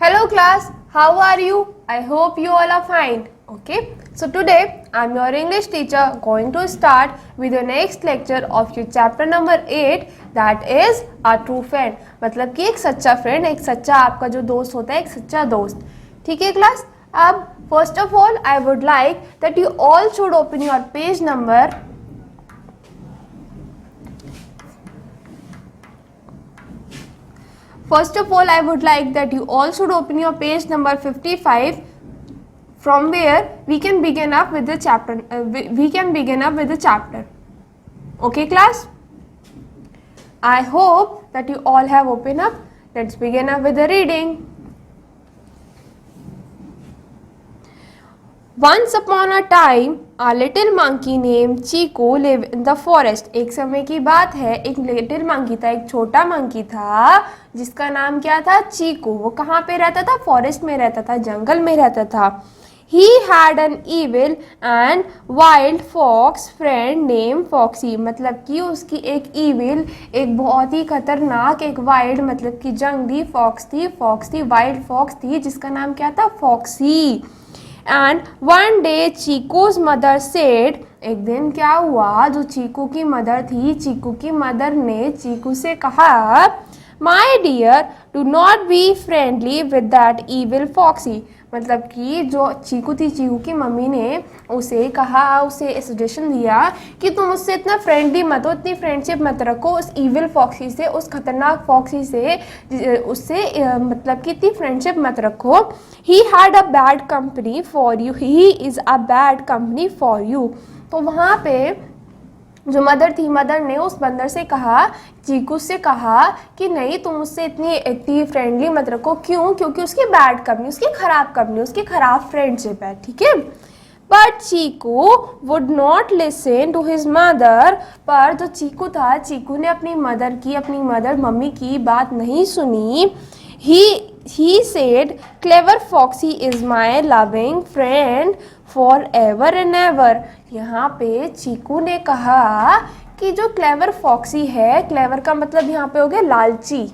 Hello class, how are you? I hope you all are fine. Okay, so today I'm your English teacher going to start with the next lecture of your chapter number 8, that is a true friend. मतलब कि एक सच्चा friend, एक सच्चा आपका जो दोस्त होता है, एक सच्चा दोस्त. ठीक है क्लास. अब first of all I would like that you all should open your page number First of all, I would like that you all should open your page number 55, from where we can begin up with the chapter. Okay, class? I hope that you all have opened up. Let's begin up with the reading. Once upon a time, a little monkey named Chico lived in the forest. एक समय की बात है, एक little monkey था, एक छोटा monkey था जिसका नाम क्या था? चीकू. वो कहाँ पे रहता था? फॉरेस्ट में रहता था, जंगल में रहता था. He had an evil and wild fox friend named Foxy. मतलब कि उसकी एक evil, एक बहुत ही खतरनाक, एक wild मतलब कि जंगली fox थी, wild fox थी जिसका नाम क्या था? Foxy. And one day Cheeku's mother said, एक दिन क्या हुआ, जो चीकू की मदर थी, चीकू की मदर ने चीकू से कहा, my dear do not be friendly with that evil Foxy. मतलब कि जो चीकू थी, चीकू की मम्मी ने उसे कहा, उसे सजेशन दिया कि तुम उससे इतना फ्रेंडली मत हो, इतनी फ्रेंडशिप मत रखो उस इविल फॉक्सी से, उस खतरनाक फॉक्सी से, उससे मतलब कि इतनी फ्रेंडशिप मत रखो. He had a bad company for you, he is a bad company for you. तो वहाँ पे जो मदर थी, मदर ने उस बंदर से कहा, चीकू से कहा कि नहीं तुम उससे इतनी फ्रेंडली मत रखो. क्यों? क्योंकि उसकी बैड कंपनी, उसकी ख़राब कंपनी, उसकी ख़राब फ्रेंडशिप है. ठीक है. But Chiku would not listen to his mother. पर जो चीकू था, चीकू ने अपनी मदर मम्मी की बात नहीं सुनी. He said, clever foxy is my loving friend forever and ever. यहाँ पे चीकू ने कहा कि जो क्लेवर फॉक्सी है, क्लेवर का मतलब यहाँ पे हो गया लालची.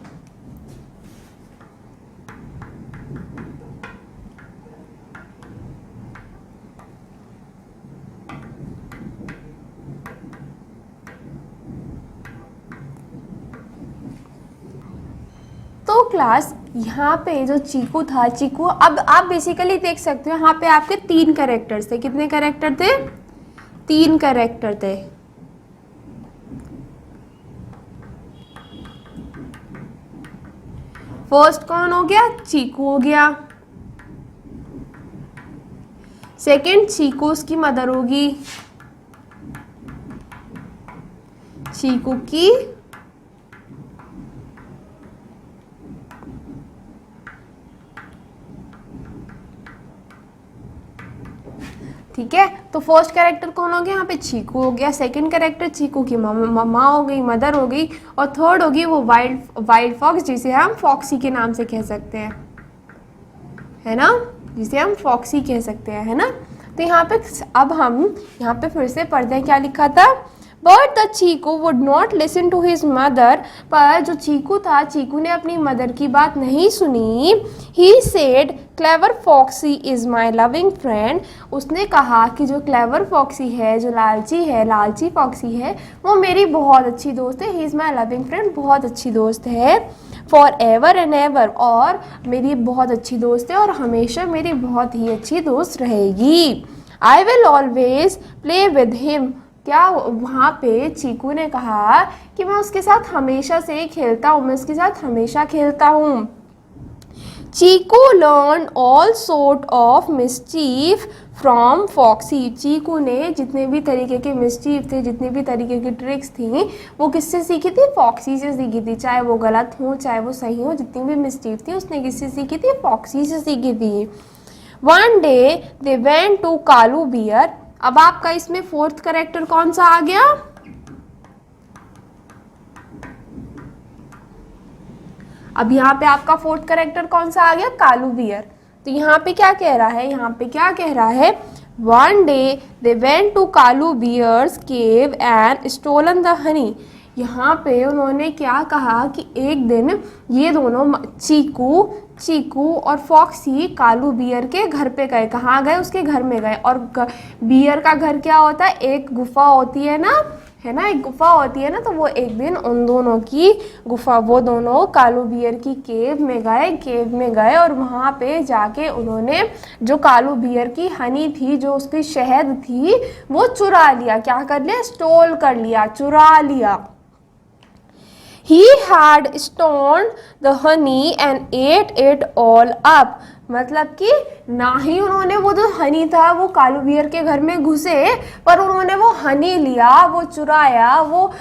तो क्लास यहाँ पे जो चीकू था, चीकू, अब आप बेसिकली देख सकते हो यहाँ पे आपके 3 कैरेक्टर्स थे. कितने कैरेक्टर थे? 3 कैरेक्टर थे. फर्स्ट कौन हो गया? चीकू हो गया. सेकंड चीकू उसकी मदर होगी, चीकू की ठीक है. तो फर्स्ट कैरेक्टर कौन हो गया? यहाँ पे चीकू हो गया. सेकंड कैरेक्टर चीकू की मम्मा हो गई, मदर हो गई. और थर्ड होगी वो वाइल्ड फॉक्स, जिसे हम फॉक्सी के नाम से कह सकते हैं, है ना, जिसे हम फॉक्सी कह सकते हैं, है ना. तो यहाँ पे अब हम यहाँ पे फिर से पढ़ते हैं क्या लिखा था. But the Chiku would not listen to his mother. पर जो चीकू था, चीकू ने अपनी मदर की बात नहीं सुनी. He said, clever Foxy is my loving friend. उसने कहा कि जो क्लेवर फॉक्सी है, जो लालची फॉक्सी है, वो मेरी बहुत अच्छी दोस्त है. He is my loving friend, बहुत अच्छी दोस्त है. फॉर एवर एंड एवर, और मेरी बहुत अच्छी दोस्त है और हमेशा मेरी बहुत ही अच्छी दोस्त रहेगी. I will always play with him. क्या वहाँ पे चीकू ने कहा कि मैं उसके साथ हमेशा से खेलता हूँ, मैं उसके साथ हमेशा खेलता हूँ. Cheeku learn all sort of mischief from Foxy. Cheeku ने जितने भी तरीके के मिस्चीफ थे, जितने भी तरीके की ट्रिक्स थी, वो किससे सीखी थी? फॉक्सी से सीखी थी. चाहे वो गलत हो, चाहे वो सही हो, जितनी भी मिस्चीफ थी उसने किससे सीखी थी? फॉक्सी से सीखी थी. One day they went to Kalu bear. अब आपका इसमें फोर्थ कैरेक्टर कौन सा आ गया? अब यहाँ पे आपका फोर्थ कैरेक्टर कौन सा आ गया? कालू बियर. तो यहाँ पे क्या कह रहा है? यहाँ पे क्या कह रहा है? One day they went to Kalu bear's cave and stolen the honey. यहाँ पे उन्होंने क्या कहा कि एक दिन ये दोनों चीकू और फॉक्सी कालू बियर के घर पे गए। कहाँ गए? उसके घर में गए। और बियर का घर क्या होता है? एक गुफा होती है ना, है ना, एक गुफा होती है ना। तो वो एक दिन उन दोनों की गुफा, वो दोनों कालू बियर की केव में गए और वहाँ पे जाके उन्होंने जो कालू बियर की हनी थी, जो उसकी शहद थी, वो चुरा लिया। क्या कर लिया? स्टोल कर लिया, चुरा लिया। He had stoned the honey and ate it all up। मतलब कि ना ही उन्होंने वो जो हनी था वो कालू बियर के घर में घुसे, पर उन्होंने वो हनी लिया, वो चुराया, वो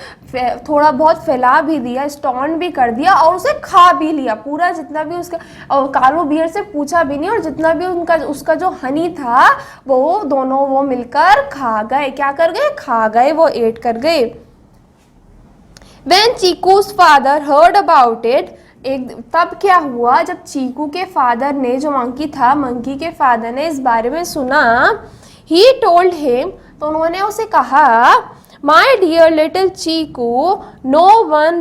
थोड़ा बहुत फैला भी दिया, स्टोन भी कर दिया और उसे खा भी लिया पूरा, जितना भी उसका। और कालू बियर से पूछा भी नहीं, और जितना भी उसका जो हनी था वो दोनों वो मिलकर खा गए। क्या कर गए? खा गए, वो एट कर गए। When चीकू's father heard about it, तब क्या हुआ जब चीकू के फादर ने, जो मंकी के फादर ने इस बारे में सुना, he told him, तो उन्होंने उसे कहा, my dear little Chiku, no one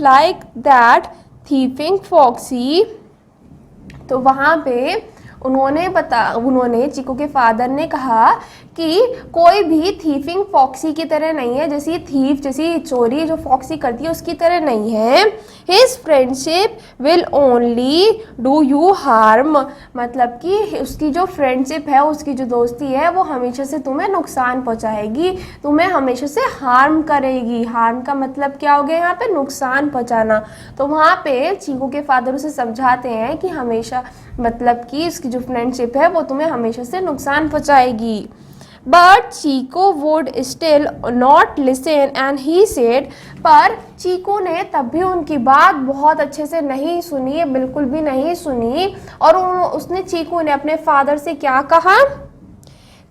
like that thieving foxy। तो वहाँ पे उन्होंने चीकू के फादर ने कहा कि कोई भी थीफिंग फॉक्सी की तरह नहीं है, जैसी चोरी जो फॉक्सी करती है उसकी तरह नहीं है। His friendship will only do you harm. मतलब कि उसकी जो फ्रेंडशिप है, उसकी जो दोस्ती है, वो हमेशा से तुम्हें नुकसान पहुंचाएगी, तुम्हें हमेशा से हार्म करेगी। हार्म का मतलब क्या हो गया यहाँ पे? नुकसान पहुंचाना। तो वहाँ पे चीकू के फादर उसे समझाते हैं कि हमेशा, मतलब कि उसकी जो फ्रेंडशिप है वो तुम्हें हमेशा से नुकसान पहुंचाएगी। But Chiku would still not listen and he said, पर चीकू ने तब भी उनकी बात बहुत अच्छे से नहीं सुनी, बिल्कुल भी नहीं सुनी। और चीकू ने अपने फादर से क्या कहा?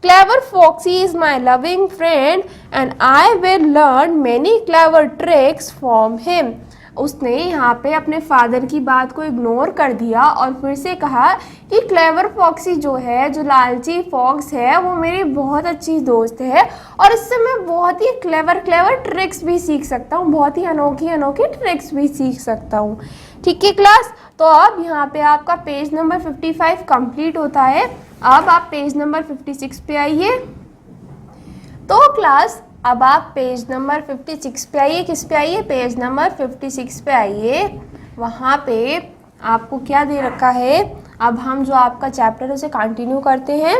Clever Foxy is my loving friend and I will learn many clever tricks from him। उसने यहाँ पे अपने फादर की बात को इग्नोर कर दिया और फिर से कहा कि क्लेवर फॉक्सी जो है, जो लालची फॉक्स है, वो मेरी बहुत अच्छी दोस्त है और इससे मैं बहुत ही क्लेवर ट्रिक्स भी सीख सकता हूँ, बहुत ही अनोखी ट्रिक्स भी सीख सकता हूँ। ठीक है क्लास, तो अब यहाँ पे आपका पेज नंबर 55 कंप्लीट होता है। अब आप पेज नंबर 56 पे आइए। तो क्लास अब आप पेज नंबर 56 पे आइए। किस पे आइए? पेज नंबर 56 पे आइए। वहाँ पे आपको क्या दे रखा है? अब हम जो आपका चैप्टर है उसे कंटिन्यू करते हैं।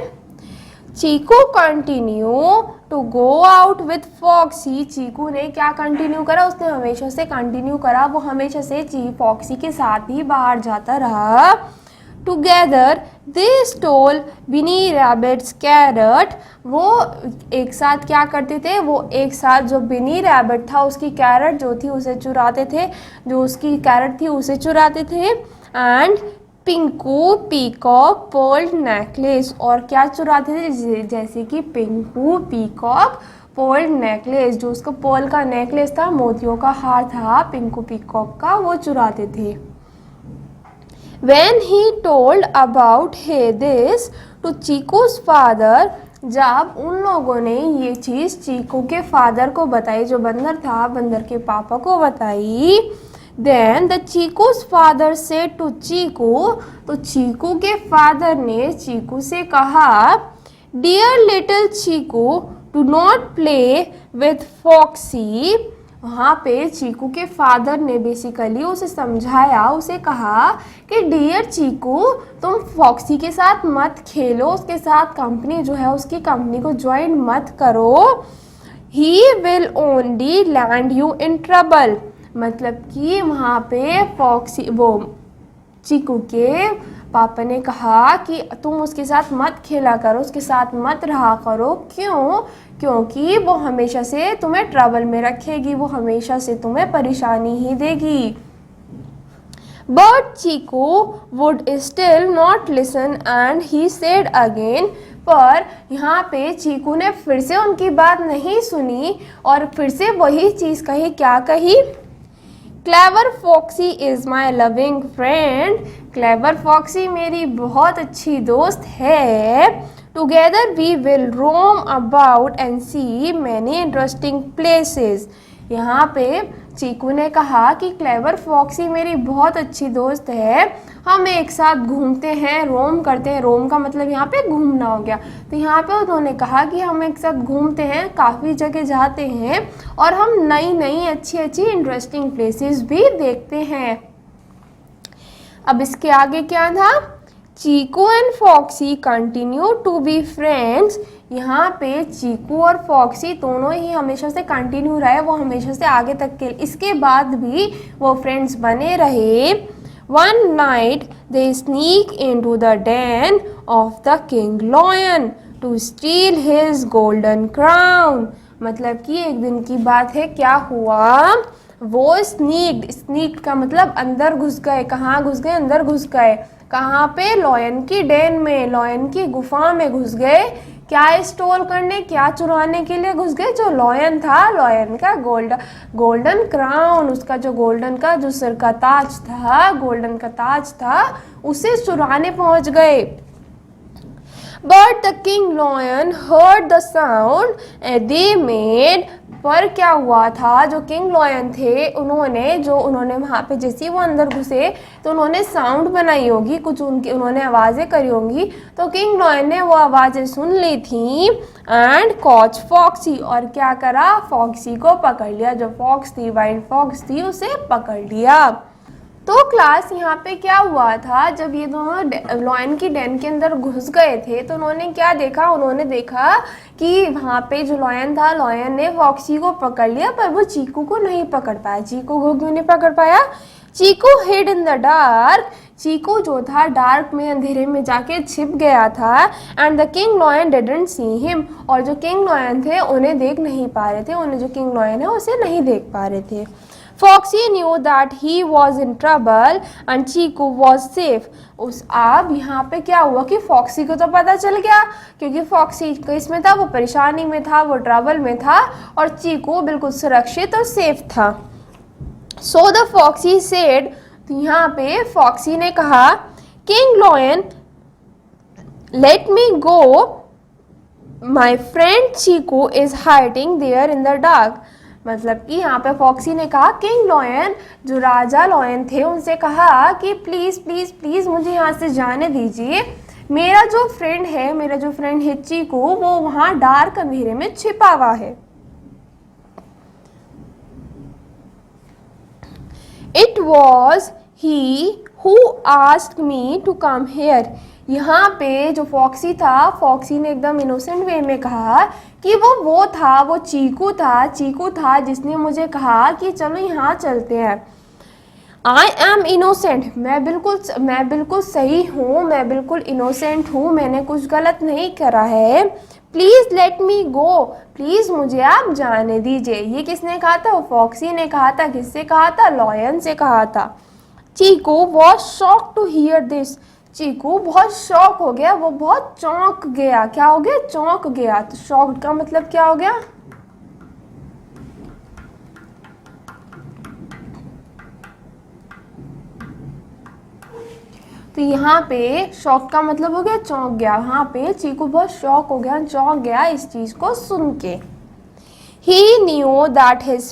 Cheeku continue to go out with Foxy. Cheeku ने क्या कंटिन्यू करा? उसने हमेशा से कंटिन्यू करा, वो हमेशा से फॉक्सी के साथ ही बाहर जाता रहा। Together they stall Binny rabbits carrot. वो एक साथ क्या करते थे? वो एक साथ जो बिनी रैबिट था उसकी कैरट जो थी उसे चुराते थे, जो उसकी कैरट थी उसे चुराते थे। And Pinku peacock Perl necklace. और क्या चुराते थे? जैसे कि पिंकू पीकॉक पर्ल नेकलेस, जो उसका पर्ल का नेकलेस था, मोतियों का हार था पिंकू पीकॉक का, वो चुराते थे। When he told about this to चीकू's father, जब उन लोगों ने ये चीज़ चीकू के फादर को बताई, जो बंदर था, बंदर के पापा को बताई, then the चीकू's father said to चीकू, तो चीकू के फादर ने चीकू से कहा, dear little Chiku, do not play with foxy। वहाँ पे चीकू के फादर ने बेसिकली उसे समझाया, उसे कहा कि डियर चीकू, तुम फॉक्सी के साथ मत खेलो, उसके साथ कंपनी जो है उसकी कंपनी को ज्वाइन मत करो। He will only land you in trouble. मतलब कि वहाँ पे फॉक्सी, वो चीकू के पापा ने कहा कि तुम उसके साथ मत खेला करो, उसके साथ मत रहा करो। क्यों? क्योंकि वो हमेशा से तुम्हें ट्रबल में रखेगी, वो हमेशा से तुम्हें परेशानी ही देगी। But Chiku would still not listen and he said again. पर यहाँ पे चीकू ने फिर से उनकी बात नहीं सुनी और फिर से वही चीज़ कही। क्या कही? Clever Foxy is my loving friend. Clever Foxy मेरी बहुत अच्छी दोस्त है। Together we will roam about and see many interesting places. यहाँ पे चीकू ने कहा कि क्लेवर फॉक्सी मेरी बहुत अच्छी दोस्त है, हम एक साथ घूमते हैं, रोम करते हैं। रोम का मतलब यहाँ पे घूमना हो गया। तो यहाँ पे उन्होंने कहा कि हम एक साथ घूमते हैं, काफ़ी जगह जाते हैं और हम नई नई अच्छी अच्छी इंटरेस्टिंग प्लेसेस भी देखते हैं। अब इसके आगे क्या था? Cheeku and Foxy continue to be friends. यहाँ पे चीकू और फॉक्सी दोनों ही हमेशा से कंटिन्यू रहे, वो हमेशा से आगे तक के इसके बाद भी वो फ्रेंड्स बने रहे। One night they sneak into the den of the king lion to steal his golden crown. मतलब कि एक दिन की बात है, क्या हुआ, वो स्नीक्ड का मतलब अंदर घुस गए। कहाँ घुस गए? अंदर घुस गए। कहाँ पे? लॉयन की डेन में, लॉयन की गुफा में घुस गए। क्या स्टोल करने, क्या चुराने के लिए घुस गए? जो लॉयन था, लॉयन का गोल्डन क्राउन, उसका जो गोल्डन का जो सिर का ताज था, गोल्डन का ताज था, उसे चुराने पहुंच गए। But the king lion heard the sound and they made। पर क्या हुआ था, जो किंग लॉयन थे उन्होंने वहाँ पे जैसे ही वो अंदर घुसे तो उन्होंने साउंड बनाई होगी, कुछ उन्होंने आवाज़ें करी होंगी। तो किंग लॉयन ने वो आवाज़ें सुन ली थी एंड कॉच फॉक्सी, और क्या करा, फॉक्सी को पकड़ लिया। जो फॉक्स थी, वाइल्ड फॉक्स थी, उसे पकड़ लिया। तो क्लास यहाँ पे क्या हुआ था, जब ये दोनों लॉयन की डेन के अंदर घुस गए थे तो उन्होंने क्या देखा, उन्होंने देखा कि वहाँ पे जो लॉयन था, लॉयन ने फॉक्सी को पकड़ लिया पर वो चीकू को नहीं पकड़ पाया। चीकू को क्यों नहीं पकड़ पाया? चीकू हिड इन द डार्क। चीकू जो था डार्क में, अंधेरे में जाके छिप गया था। And the king lion didn't see him, और जो किंग लॉयन थे उन्हें देख नहीं पा रहे थे, उन्हें जो किंग लॉयन है उसे नहीं देख पा रहे थे। Foxy knew that he was in trouble and Chiku was safe। अब यहाँ पे क्या हुआ कि फॉक्सी को तो पता चल गया, क्योंकि फॉक्सी किसमें था, वो परेशानी में था, वो ट्रबल में था, और चीकू बिल्कुल सुरक्षित और सेफ था। So the Foxy said, तो यहाँ पे फॉक्सी ने कहा, King Lion, let me go, my friend Chiku is hiding there in the dark। मतलब कि यहाँ पे फॉक्सी ने कहा, किंग लॉयन, जो राजा लॉयन थे, उनसे कहा कि प्लीज़ प्लीज़ प्लीज़ मुझे यहाँ से जाने दीजिए, मेरा जो फ्रेंड है चीकू, वो वहाँ डार्क अंधेरे में छिपा हुआ है। It was he who asked me to come here. यहाँ पे जो फॉक्सी था, फॉक्सी ने एकदम इनोसेंट वे में कहा कि वो था, वो चीकू था जिसने मुझे कहा कि चलो यहाँ चलते हैं। आई एम इनोसेंट, मैं बिल्कुल सही हूँ, मैं बिल्कुल इनोसेंट हूँ, मैंने कुछ गलत नहीं करा है। Please let me go, please मुझे आप जाने दीजिए। ये किसने कहा था? वो फॉक्सी ने कहा था। किससे कहा था? लॉयन से कहा था। Cheeku was shock to hear this. Cheeku बहुत शॉक हो गया, वो बहुत चौंक गया। क्या हो गया? चौंक गया। तो शॉक्ड का मतलब क्या हो गया? तो यहाँ पे शॉक का मतलब हो गया चौंक गया। यहाँ पे चीकू बहुत शॉक हो गया, चौंक गया इस चीज़ को सुन के। He knew that his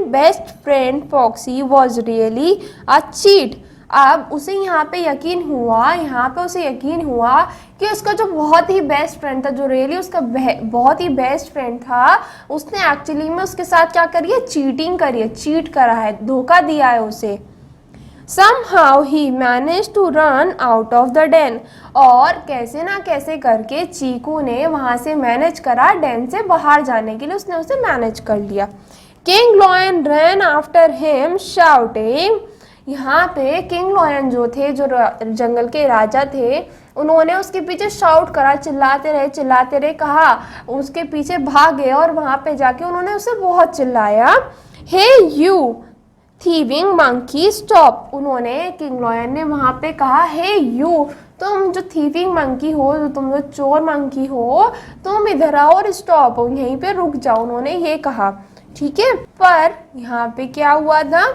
best friend Foxy was really a cheat। अब उसे यहाँ पे यकीन हुआ कि उसका जो बहुत ही बेस्ट फ्रेंड था, जो रियली उसका बहुत ही बेस्ट फ्रेंड था, उसने एक्चुअली में उसके साथ क्या करी है? चीटिंग करी है, चीट करा है, धोखा दिया है उसे। Somehow he managed to run out of the den। और कैसे ना कैसे करके चीकू ने वहाँ से मैनेज करा, डेन से बाहर जाने के लिए उसने उसे मैनेज कर लिया। King Lion ran after him shouting। यहाँ पे किंग लॉयन जो थे, जो जंगल के राजा थे, उन्होंने उसके पीछे शाउट करा, चिल्लाते रहे, कहा, उसके पीछे भागे और वहाँ पे जाके उन्होंने उसे बहुत चिल्लाया। हे यू थीविंग मंकी स्टॉप। उन्होंने, किंग लॉयन ने वहाँ पे कहा, हे यू, तुम जो थीविंग मंकी हो, तुम जो चोर मंकी हो, तुम इधर आओ और स्टॉप, यहीं पे रुक जाओ, उन्होंने ये कहा। ठीक है, पर यहाँ पे क्या हुआ था?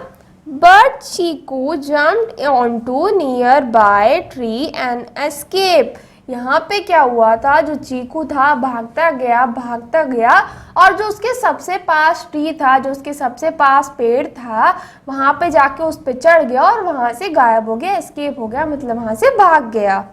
But Chiku jumped onto nearby tree and escape. यहाँ पे क्या हुआ था, जो चीकू था भागता गया और जो उसके सबसे पास ट्री था, जो उसके सबसे पास पेड़ था, वहाँ पे जाके उस पे चढ़ गया और वहाँ से गायब हो गया, एस्केप हो गया, मतलब वहाँ से भाग गया।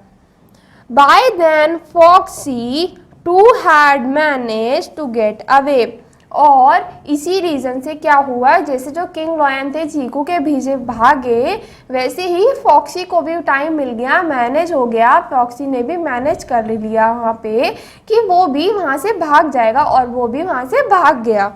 By then Foxy too had managed to get away। और इसी रीज़न से क्या हुआ, जैसे जो किंग लॉयन थे चीकू के पीछे भागे, वैसे ही फॉक्सी को भी टाइम मिल गया, मैनेज हो गया, फॉक्सी ने भी मैनेज कर लिया वहाँ पे कि वो भी वहाँ से भाग जाएगा, और वो भी वहाँ से भाग गया।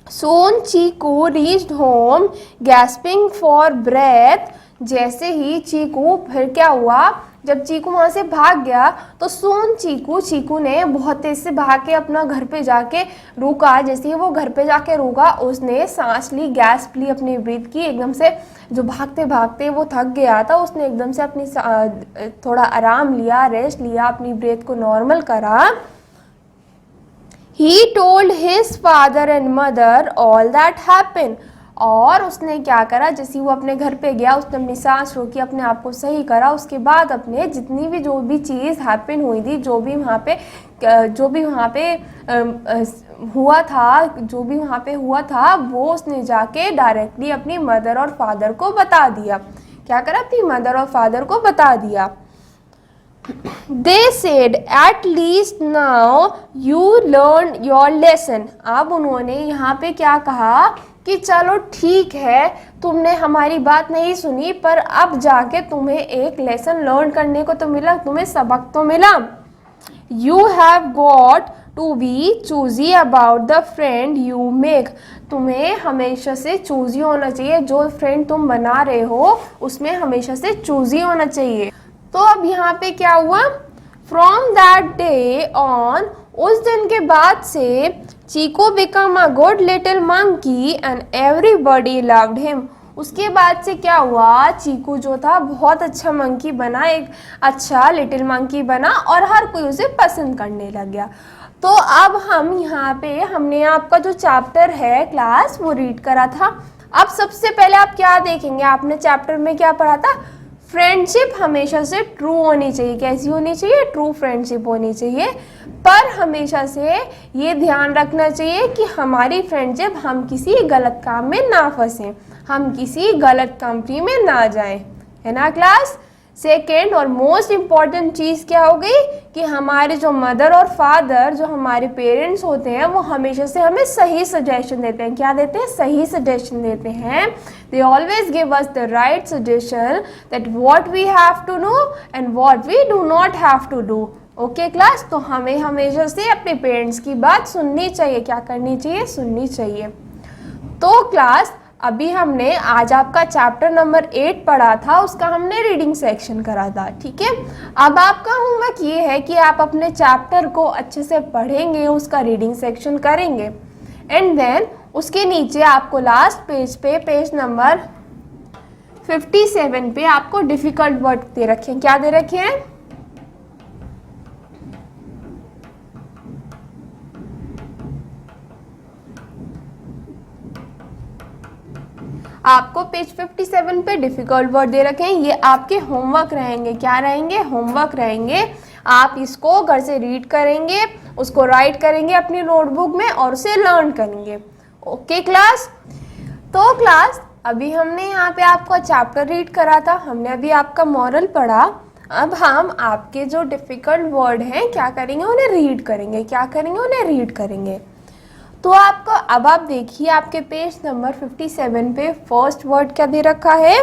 Soon Chiku reached home gasping for breath। जैसे ही चीकू, फिर क्या हुआ, जब चीकू वहाँ से भाग गया तो सोन चीकू ने बहुत तेज से भाग के अपना घर पे जाके रुका। जैसे ही वो घर पे जाके रुका, उसने सांस ली, गैस ली, अपनी ब्रीथ की एकदम से। जो भागते भागते वो थक गया था, उसने एकदम से अपनी थोड़ा आराम लिया, रेस्ट लिया, अपनी ब्रीथ को नॉर्मल करा। He told his father and mother all that happened। और उसने क्या करा, जैसे वो अपने घर पे गया, उसने अपनी सांस रोकी, अपने आप को सही करा, उसके बाद अपने जितनी भी जो भी चीज़ हैपन हुई थी, जो भी वहाँ पे हुआ था वो उसने जाके डायरेक्टली अपनी मदर और फादर को बता दिया। क्या करा, अपनी मदर और फादर को बता दिया। They said at least now you learned your lesson। अब उन्होंने यहाँ पे क्या कहा कि चलो ठीक है, तुमने हमारी बात नहीं सुनी, पर अब जाके तुम्हें एक लेसन लर्न करने को तो मिला, तुम्हें सबक तो मिला। You have got to be choosy about the friend you make। तुम्हें हमेशा से चूजी होना चाहिए, जो फ्रेंड तुम बना रहे हो उसमें हमेशा से चूजी होना चाहिए। तो अब यहाँ पे क्या हुआ, फ्रॉम दैट डे ऑन, उस दिन के बाद से Cheeku become a good little monkey and everybody loved him. उसके बाद से क्या हुआ, चीकू जो था बहुत अच्छा मंकी बना, एक अच्छा लिटिल मंकी बना और हर कोई उसे पसंद करने लग गया। तो अब हम यहाँ पे हमने आपका जो चैप्टर है क्लास वो रीड करा था। अब सबसे पहले आप क्या देखेंगे, आपने चैप्टर में क्या पढ़ा था, फ्रेंडशिप हमेशा से ट्रू होनी चाहिए। कैसी होनी चाहिए, ट्रू फ्रेंडशिप होनी चाहिए। पर हमेशा से ये ध्यान रखना चाहिए कि हमारी फ्रेंडशिप, हम किसी गलत काम में ना फंसें, हम किसी गलत कंपनी में ना जाएं, है ना क्लास। सेकेंड और मोस्ट इम्पॉर्टेंट चीज़ क्या हो गई कि हमारे जो मदर और फादर, जो हमारे पेरेंट्स होते हैं, वो हमेशा से हमें सही सजेशन देते हैं। क्या देते हैं, सही सजेशन देते हैं। They always give us the right suggestion that what we have to do and what we do not have to do. Okay class, तो हमें हमेशा से अपने पेरेंट्स की बात सुननी चाहिए। क्या करनी चाहिए, सुननी चाहिए। तो क्लास अभी हमने आज आपका चैप्टर नंबर 8 पढ़ा था, उसका हमने रीडिंग सेक्शन करा था, ठीक है। अब आपका होमवर्क ये है कि आप अपने चैप्टर को अच्छे से पढ़ेंगे, उसका रीडिंग सेक्शन करेंगे, एंड देन उसके नीचे आपको लास्ट पेज पे, पेज नंबर 57 पे आपको डिफिकल्ट वर्ड दे रखे हैं। क्या दे रखे हैं, आपको पेज 57 पे डिफिकल्ट वर्ड दे रखे हैं। ये आपके होमवर्क रहेंगे। क्या रहेंगे, होमवर्क रहेंगे। आप इसको घर से रीड करेंगे, उसको राइट करेंगे अपनी नोटबुक में और उसे लर्न करेंगे। Okay class. तो क्लास अभी हमने यहाँ पे आपका चैप्टर रीड करा था, हमने अभी आपका मॉरल पढ़ा। अब हम आपके जो डिफिकल्ट वर्ड हैं क्या करेंगे, उन्हें रीड करेंगे। क्या करेंगे, उन्हें रीड करेंगे। तो आपको अब आप देखिए आपके पेज नंबर 57 पे फर्स्ट वर्ड क्या दे रखा है,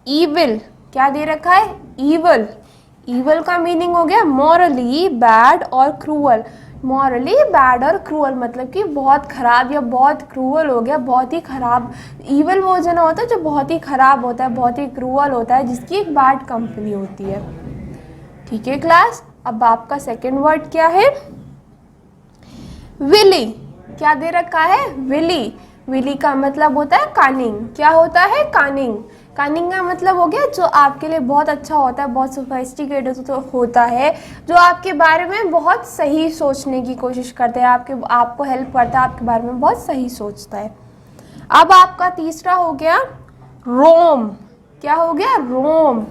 ईविल। क्या दे रखा है, ईविल। ईविल का मीनिंग हो गया मॉरली बैड और क्रूअल। मॉरली बैड और क्रूअल मतलब कि बहुत खराब या बहुत क्रूअल हो गया, बहुत ही खराब। ईविल वो जना होता है जो बहुत ही खराब होता है, बहुत ही क्रूअल होता है, जिसकी एक बैड कंपनी होती है। ठीक है क्लास। अब आपका सेकेंड वर्ड क्या है, विली। क्या दे रखा है, विली। विली का मतलब होता है कानिंग। क्या होता है, कानिंग। कानिंग का मतलब हो गया जो आपके लिए बहुत अच्छा होता है, बहुत सोफिस्टिकेटेड होता है, जो आपके बारे में बहुत सही सोचने की कोशिश करता है, आपको हेल्प करता है, आपके बारे में बहुत सही सोचता है। अब आपका तीसरा हो गया रोम। क्या हो गया, रोम।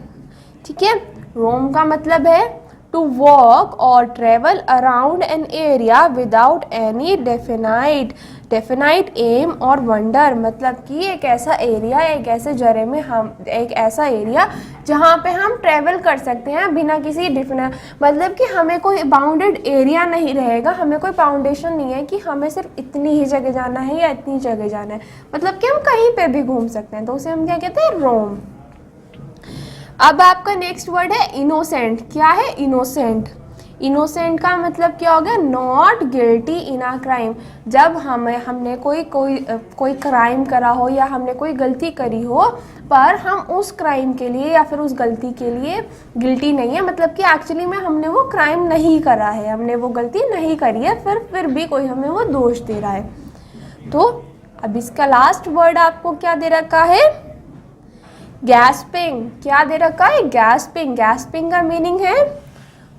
ठीक है, रोम का मतलब है to walk or travel around an area without any definite aim or wonder, मतलब कि एक ऐसा एरिया, एक ऐसे जगह में हम, एक ऐसा एरिया जहाँ पे हम ट्रैवल कर सकते हैं बिना किसी डिफिनेट, मतलब कि हमें कोई बाउंडेड एरिया नहीं रहेगा, हमें कोई फाउंडेशन नहीं है कि हमें सिर्फ इतनी ही जगह जाना है या इतनी जगह जाना है, मतलब कि हम कहीं पे भी घूम सकते हैं, तो उसे हम क्या कहते हैं, रोम। अब आपका नेक्स्ट वर्ड है इनोसेंट। क्या है इनोसेंट? इनोसेंट का मतलब क्या हो गया, not guilty in a crime. जब हमने कोई क्राइम करा हो या हमने कोई गलती करी हो, पर हम उस क्राइम के लिए या फिर उस गलती के लिए गिल्टी नहीं है, मतलब कि एक्चुअली में हमने वो क्राइम नहीं करा है, हमने वो गलती नहीं करी है, फिर भी कोई हमें वो दोष दे रहा है। तो अब इसका लास्ट वर्ड आपको क्या दे रखा है, गैस्पिंग। क्या दे रखा है, गैस्पिंग। गैस्पिंग का मीनिंग है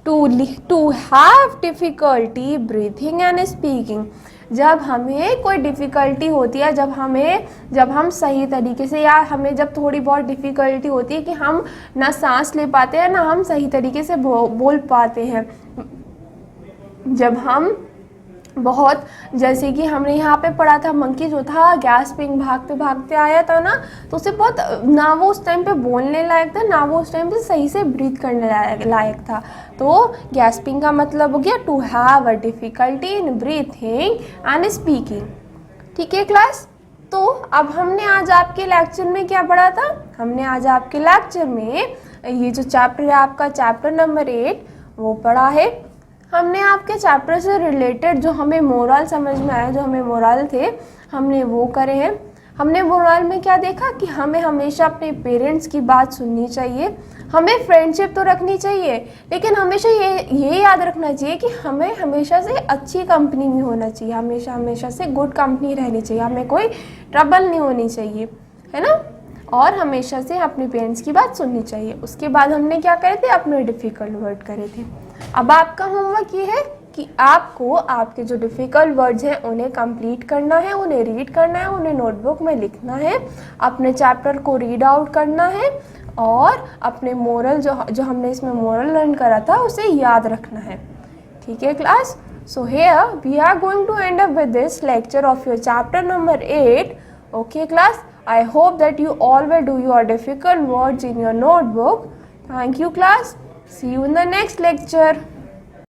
to have difficulty breathing and speaking. जब हमें कोई डिफ़िकल्टी होती है, जब हम सही तरीके से, या हमें जब थोड़ी बहुत डिफ़िकल्टी होती है कि हम ना सांस ले पाते हैं ना हम सही तरीके से बोल पाते हैं, जब हम बहुत, जैसे कि हमने यहाँ पे पढ़ा था, मंकी जो था गैस्पिंग, भागते भागते आया था ना, तो उसे बहुत, ना वो उस टाइम पे बोलने लायक था, ना वो उस टाइम पे सही से ब्रीथ करने लायक था। तो गैस्पिंग का मतलब हो गया to have a difficulty in breathing and speaking. ठीक है क्लास, तो अब हमने आज आपके लेक्चर में क्या पढ़ा था, हमने आज आपके लेक्चर में ये जो चैप्टर है आपका, चैप्टर नंबर 8 वो पढ़ा है। हमने आपके चैप्टर से रिलेटेड जो हमें मोरल समझ में आया, जो हमें मोरल थे, हमने वो करे हैं। हमने मोरल में क्या देखा कि हमें हमेशा अपने पेरेंट्स की बात सुननी चाहिए, हमें फ्रेंडशिप तो रखनी चाहिए, लेकिन हमेशा ये याद रखना चाहिए कि हमें हमेशा से अच्छी कंपनी में होना चाहिए, हमेशा से गुड कंपनी रहनी चाहिए, हमें कोई ट्रबल नहीं होनी चाहिए, है ना, और हमेशा से अपने पेरेंट्स की बात सुननी चाहिए। उसके बाद हमने क्या करे थे, अपने डिफ़िकल्ट वर्ड करे थे। अब आपका होमवर्क ये है कि आपको आपके जो डिफ़िकल्ट वर्ड्स हैं उन्हें कंप्लीट करना है, उन्हें रीड करना है, उन्हें नोटबुक में लिखना है, अपने चैप्टर को रीड आउट करना है, और अपने मोरल जो हमने इसमें मोरल लर्न करा था उसे याद रखना है। ठीक है class, so here we are going to end up with this lecture of your chapter number 8. Okay class, I hope that you all will do your difficult words in your notebook. Thank you class. See you in the next lecture.